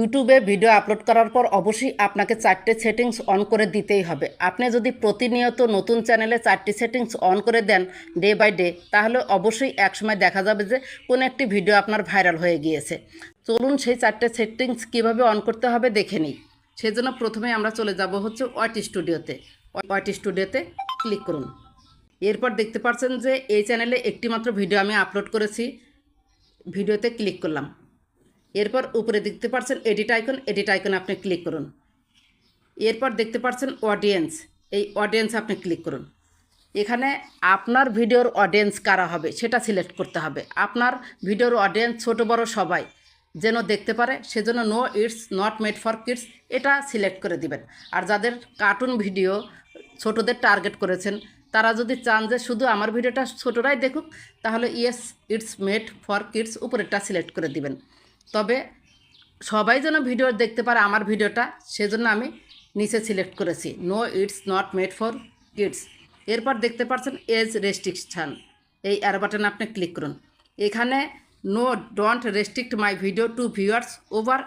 ইউটিউবে video upload করার পর অবশ্যই আপনাকে 4টে সেটিংস অন করে দিতেই হবে। আপনি যদি প্রতিনিয়ত নতুন চ্যানেলে 4টি সেটিংস অন করে দেন ডে বাই ডে, তাহলে অবশ্যই একসময় দেখা যাবে যে কোনো একটি ভিডিও আপনার ভাইরাল হয়ে গিয়েছে। চলুন সেই 4টে সেটিংস কীভাবে অন করতে হবে দেখে নিই। সেজন্য প্রথমে আমরা চলে যাব হচ্ছে ওয়াইটি স্টুডিওতে। ওয়াইটি স্টুডিওতে ক্লিক করুন। এরপর দেখতে পাচ্ছেন যে এই চ্যানেলে একটি মাত্র ভিডিও আমি আপলোড করেছি। ভিডিওতে ক্লিক করলাম। এরপর উপরে দেখতে পাচ্ছেন এডিট আইকনে আপনি ক্লিক করুন। এরপর দেখতে পাচ্ছেন অডিয়েন্স, এই অডিয়েন্সে আপনি ক্লিক করুন। এখানে আপনার ভিডিওর অডিয়েন্স কারা হবে সেটা সিলেক্ট করতে হবে। আপনার ভিডিওর অডিয়েন্স ছোট বড় সবাই যেন দেখতে পারে, সেজন্য no it's not made for kids এটা সিলেক্ট করে দিবেন। আর যাদের কার্টুন ভিডিও ছোটদের টার্গেট করেছেন, তারা যদি চান যে শুধু আমার ভিডিওটা ছোটরাই দেখুক, তাহলে yes it's made for kids উপরেরটা সিলেক্ট করে দিবেন। তবে সবাই যেন ভিডিও দেখতে পারে আমার ভিডিওটা, সেজন্য আমি নিচে সিলেক্ট করেছি no it's not made for kids. এরপর দেখতে পাচ্ছেন এজ রেস্ট্রিকশান, এই অ্যারো বাটনে আপনি ক্লিক করুন। এখানে no don't restrict my video to viewers over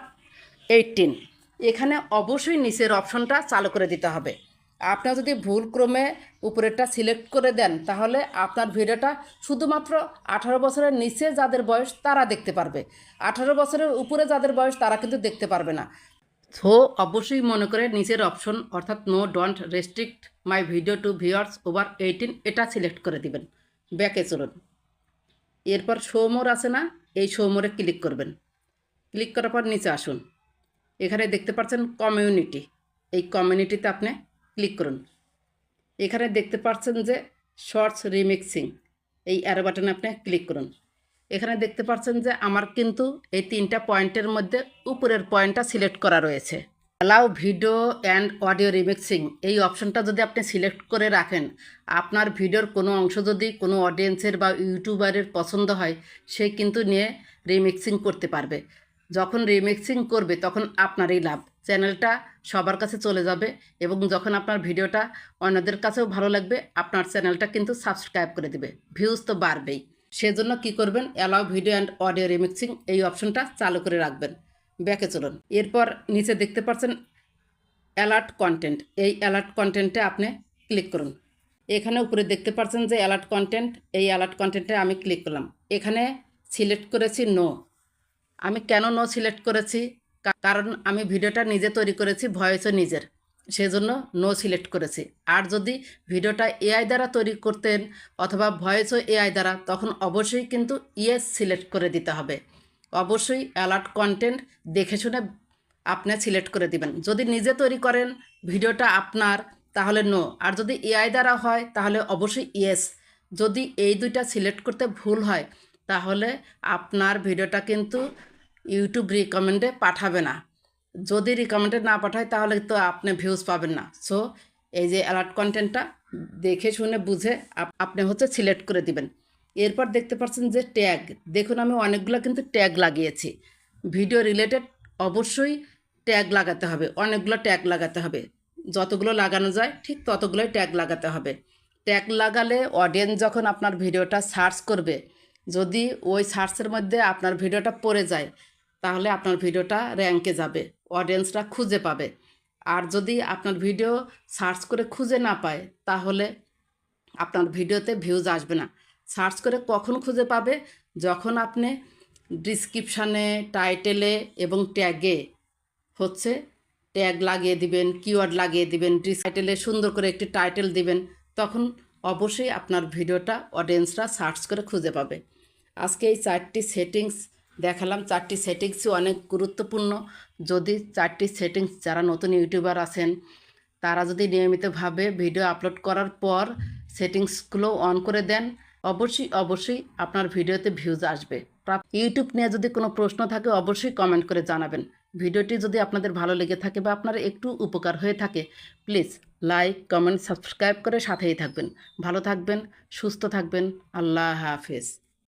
18, এখানে অবশ্যই নিচের অপশনটা চালু করে দিতে হবে। আপনার যদি ভুলক্রমে উপরেরটা সিলেক্ট করে দেন, তাহলে আপনার ভিডিওটা শুধুমাত্র 18 বছরের নিচে যাদের বয়স তারা দেখতে পারবে। 18 বছরের উপরে যাদের বয়স তারা কিন্তু দেখতে পারবে না। সো অবশ্যই মনে করে নিচের অপশন অর্থাৎ no don't restrict my video to viewers over 18 এটা সিলেক্ট করে দিবেন। ব্যাকে চলুন। এরপর শো মোর আছে না, এই শো মোরে ক্লিক করবেন। ক্লিক করার পর নিচে আসুন। এখানে দেখতে পাচ্ছেন কমিউনিটি, এই কমিউনিটিতে আপনি ক্লিক করুন। এখানে দেখতে পাচ্ছেন যে শর্টস রিমিক্সিং, এই অ্যারো বাটনে আপনি ক্লিক করুন। এখানে দেখতে পাচ্ছেন যে আমার কিন্তু এই 3টা পয়েন্টের মধ্যে উপরের পয়েন্টটা সিলেক্ট করা রয়েছে। Allow video and audio remixing, এই অপশনটা যদি আপনি সিলেক্ট করে রাখেন, আপনার ভিডিওর কোনো অংশ যদি কোনো অডিয়েন্সের বা ইউটিউবারের পছন্দ হয়, সে কিন্তু নিয়ে রিমিক্সিং করতে পারবে। যখন রিমিক্সিং করবে তখন আপনারই লাভ, চ্যানেলটা সবার কাছে চলে যাবে এবং যখন আপনার ভিডিওটা অন্যদের কাছেও ভালো লাগবে, আপনার চ্যানেলটা কিন্তু সাবস্ক্রাইব করে দেবে, ভিউজ তো বাড়বেই। সেজন্য কি করবেন, allow video and audio remixing এই অপশনটা চালু করে রাখবেন। ব্যাকে চলুন। এরপর নিচে দেখতে পাচ্ছেন অ্যালার্ট কন্টেন্ট, এই অ্যালার্ট কন্টেন্টে আপনি ক্লিক করুন। এখানে উপরে দেখতে পাচ্ছেন যে অ্যালার্ট কন্টেন্ট, এই অ্যালার্ট কন্টেন্টে আমি ক্লিক করলাম। এখানে সিলেক্ট করেছি নো। আমি কেন নো সিলেক্ট করেছি, কারণ আমি ভিডিওটা নিজে তৈরি করেছি, ভয়েসও নিজের, সেজন্য নো সিলেক্ট করেছি। আর যদি ভিডিওটা এআই দ্বারা তৈরি করতেন অথবা ভয়েসও এআই দ্বারা, তখন অবশ্যই কিন্তু ইয়েস সিলেক্ট করে দিতে হবে। অবশ্যই অ্যালার্ট কন্টেন্ট দেখে শুনে আপনি সিলেক্ট করে দিবেন। যদি নিজে তৈরি করেন ভিডিওটা আপনার, তাহলে নো। আর যদি এআই দ্বারা হয় তাহলে অবশ্যই ইয়েস। যদি এই দুইটা সিলেক্ট করতে ভুল হয়, তাহলে আপনার ভিডিওটা কিন্তু ইউটিউব রিকমেন্ডে পাঠাবে না। যদি রিকমেন্ডে না পাঠায় তাহলে তো আপনি ভিউজ পাবেন না। সো এই যে অ্যালার্ট কন্টেন্টটা দেখে শুনে বুঝে আপনি হচ্ছে সিলেক্ট করে দিবেন। এরপর দেখতে পাচ্ছেন যে ট্যাগ, দেখুন আমি অনেকগুলো কিন্তু ট্যাগ লাগিয়েছি। ভিডিও রিলেটেড অবশ্যই ট্যাগ লাগাতে হবে, অনেকগুলো ট্যাগ লাগাতে হবে। যতগুলো লাগানো যায় ঠিক ততগুলোই ট্যাগ লাগাতে হবে। ট্যাগ লাগালে অডিয়েন্স যখন আপনার ভিডিওটা সার্চ করবে, যদি ওই সার্চের মধ্যে আপনার ভিডিওটা পড়ে যায়, তাহলে আপনার ভিডিওটা র্যাঙ্কে যাবে, অডিয়েন্সরা খুঁজে পাবে। আর যদি আপনার ভিডিও সার্চ করে খুঁজে না পায়, তাহলে আপনার ভিডিওতে ভিউজ আসবে না। সার্চ করে কখন খুঁজে পাবে, যখন আপনি ডিসক্রিপশানে, টাইটেলে এবং ট্যাগে হচ্ছে ট্যাগ লাগিয়ে দিবেন, কিওয়ার্ড লাগিয়ে দিবেন, টাইটেলে সুন্দর করে একটি টাইটেল দিবেন, তখন অবশ্যই আপনার ভিডিওটা অডিয়েন্সরা সার্চ করে খুঁজে পাবে। আজকে এই 4টি সেটিংস দেখালাম। 4টি সেটিংসই অনেক গুরুত্বপূর্ণ। যদি 4টি সেটিংস যারা নতুন ইউটিউবার আছেন, তারা যদি নিয়মিতভাবে ভিডিও আপলোড করার পর সেটিংসগুলো অন করে দেন, অবশ্যই আপনার ভিডিওতে ভিউজ আসবে। ইউটিউব নিয়ে যদি কোনো প্রশ্ন থাকে অবশ্যই কমেন্ট করে জানাবেন। ভিডিওটি যদি আপনাদের ভালো লেগে থাকে বা আপনার একটু উপকার হয়ে থাকে, প্লিজ লাইক, কমেন্ট, সাবস্ক্রাইব করে সাথেই থাকবেন। ভালো থাকবেন, সুস্থ থাকবেন। আল্লাহ হাফেজ।